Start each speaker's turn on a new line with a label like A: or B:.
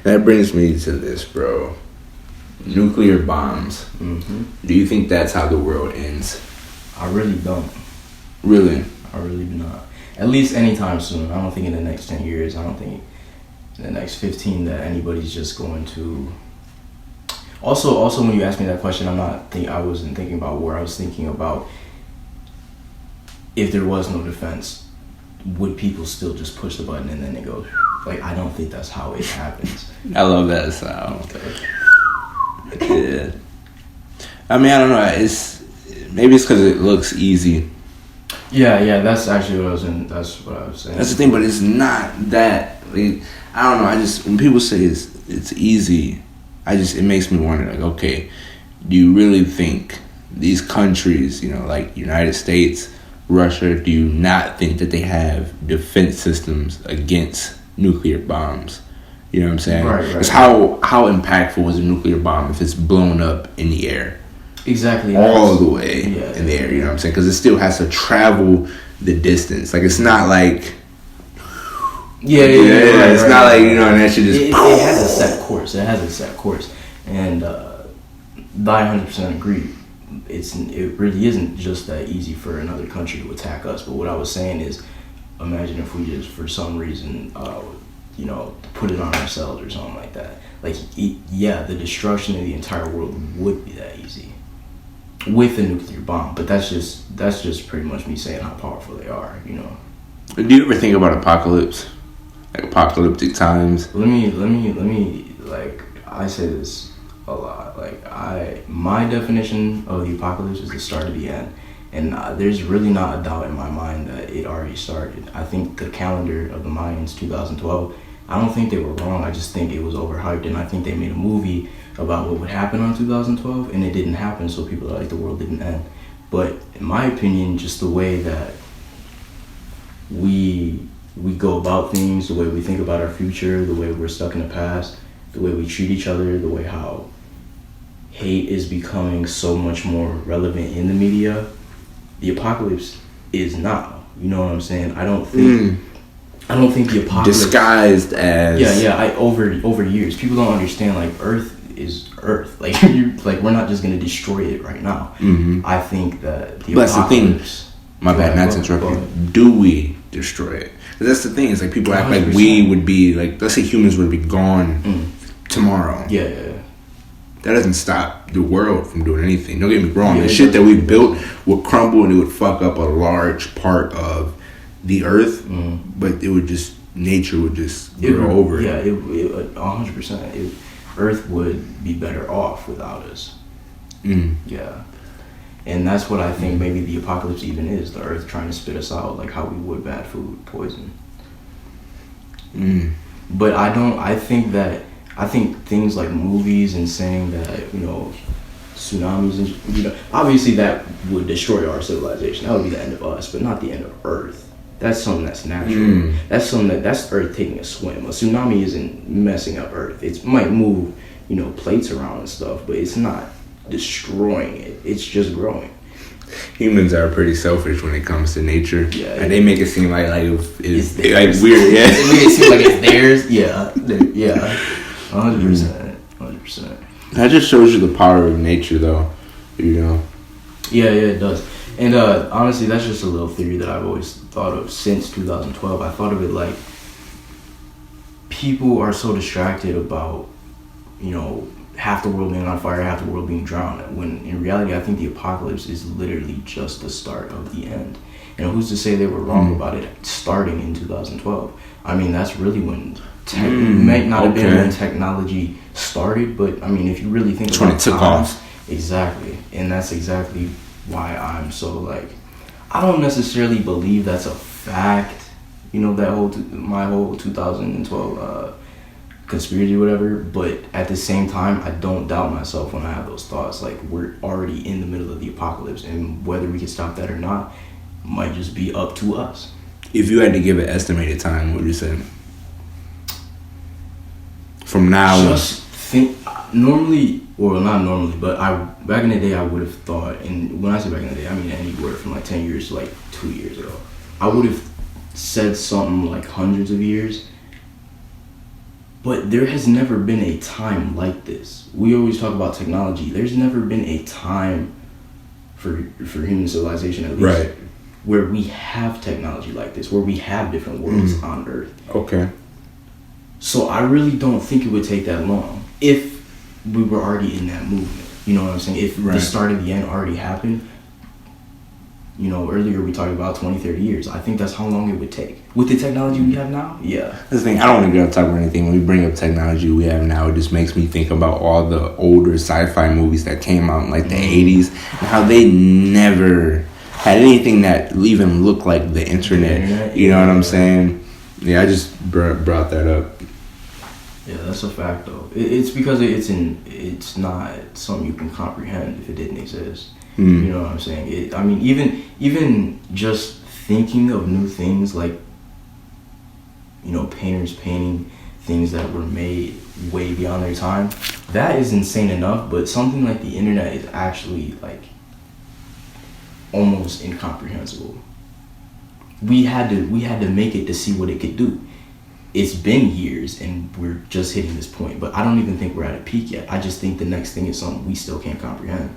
A: That brings me to this, bro. Nuclear bombs.
B: Mm-hmm.
A: Do you think that's how the world ends?
B: I really don't.
A: Really?
B: I really do not. At least anytime soon. I don't think in the next 10 years. I don't think in the next 15 that anybody's just going to. Also, when you asked me that question, I wasn't thinking about war. I was thinking about if there was no defense, would people still just push the button and then it goes? Like, I don't think that's how it happens.
A: I love that sound.
B: Okay.
A: Yeah. I mean, I don't know. Maybe it's because it looks easy.
B: Yeah. That's actually what I was saying.
A: That's the thing, but it's not that. Like, I don't know. When people say it's easy, it makes me wonder. Like, okay, do you really think these countries, like United States, Russia, do you not think that they have defense systems against nuclear bombs? You know what I'm saying?
B: Right.
A: Because how impactful is a nuclear bomb if it's blown up in the air?
B: Exactly.
A: All the way in the air, you know what I'm saying? Because it still has to travel the distance. Like, it's not like... It's not like, and that shit just...
B: It has a set course. And I 100% agree. It really isn't just that easy for another country to attack us. But what I was saying is, imagine if we just, for some reason, put it on ourselves or something like that. Like, the destruction of the entire world would be that easy with a nuclear bomb. But that's just pretty much me saying how powerful they are.
A: Do you ever think about apocalypse? Like apocalyptic times?
B: Let me like, I say this a lot. Like, my definition of the apocalypse is the start of the end. And there's really not a doubt in my mind that it already started. I think the calendar of the Mayans, 2012, I don't think they were wrong. I just think it was overhyped. And I think they made a movie about what would happen on 2012, and it didn't happen, so people are like, the world didn't end. But in my opinion, just the way that we go about things, the way we think about our future, the way we're stuck in the past, the way we treat each other, the way how hate is becoming so much more relevant in the media, the apocalypse is now. You know what I'm saying? I don't think the apocalypse
A: disguised as
B: over years, people don't understand, like, Earth is Earth. Like, we're not just gonna destroy it right now.
A: Mm-hmm.
B: I think that the
A: apocalypse. That's the thing. My bad, not to interrupt you. Do we destroy it? That's the thing. It's like people act 100%. Like we would be like, let's say humans would be gone tomorrow.
B: Yeah.
A: That doesn't stop the world from doing anything. Don't get me wrong. The shit that we built would crumble and it would fuck up a large part of the earth, but nature would just grow over it.
B: Yeah, it 100%. Earth would be better off without us. Yeah. And that's what I think maybe the apocalypse even is. The earth trying to spit us out, like how we would bad food, poison. But I think things like movies and saying that, tsunamis and, obviously that would destroy our civilization. That would be the end of us, but not the end of Earth. That's something that's natural. That's Earth taking a swim. A tsunami isn't messing up Earth. It might move, plates around and stuff, but it's not destroying it. It's just growing.
A: Humans are pretty selfish when it comes to nature.
B: Yeah,
A: and they make it seem like it's
B: like
A: weird. Yeah,
B: they make it seem like it's theirs. Yeah, 100%.
A: That just shows you the power of nature, though.
B: Yeah, it does. And honestly, that's just a little theory that I've always thought of since 2012. I thought of it like, people are so distracted about, half the world being on fire, half the world being drowned, when in reality I think the apocalypse is literally just the start of the end. Who's to say they were wrong about it starting in 2012? I mean, that's really when might not have been when technology started, but I mean, if you really think about it,
A: took off.
B: Exactly. And that's exactly why I'm so like, I don't necessarily believe that's a fact, that my whole 2012 conspiracy or whatever, but at the same time, I don't doubt myself when I have those thoughts. Like, we're already in the middle of the apocalypse, and whether we can stop that or not might just be up to us.
A: If you had to give an estimated time, what would you say? From now on?
B: Just think, normally, or not normally, but back in the day, I would have thought, and when I say back in the day, I mean anywhere from like 10 years to like 2 years ago, I would have said something like hundreds of years. But there has never been a time like this. We always talk about technology. There's never been a time for human civilization, at least, where we have technology like this, where we have different worlds on Earth.
A: Okay.
B: So I really don't think it would take that long if we were already in that movement. You know what I'm saying? If the start of the end already happened, you know, earlier we talked about 20, 30 years. I think that's how long it would take. With the technology we have now, yeah.
A: That's the thing. I don't want to get off topic or anything. When we bring up technology we have now, it just makes me think about all the older sci-fi movies that came out in like the 80s and how they never had anything that even looked like the internet. You know what I'm saying? Yeah, I just brought that up.
B: Yeah, that's a fact though. It's because it's not something you can comprehend if it didn't exist. You know what I'm saying? I mean, even just thinking of new things, like, you know, painters painting things that were made way beyond their time, that is insane enough. But something like the internet is actually like almost incomprehensible. We had to make it to see what it could do. It's been years and we're just hitting this point, but I don't even think we're at a peak yet. I just think the next thing is something we still can't comprehend.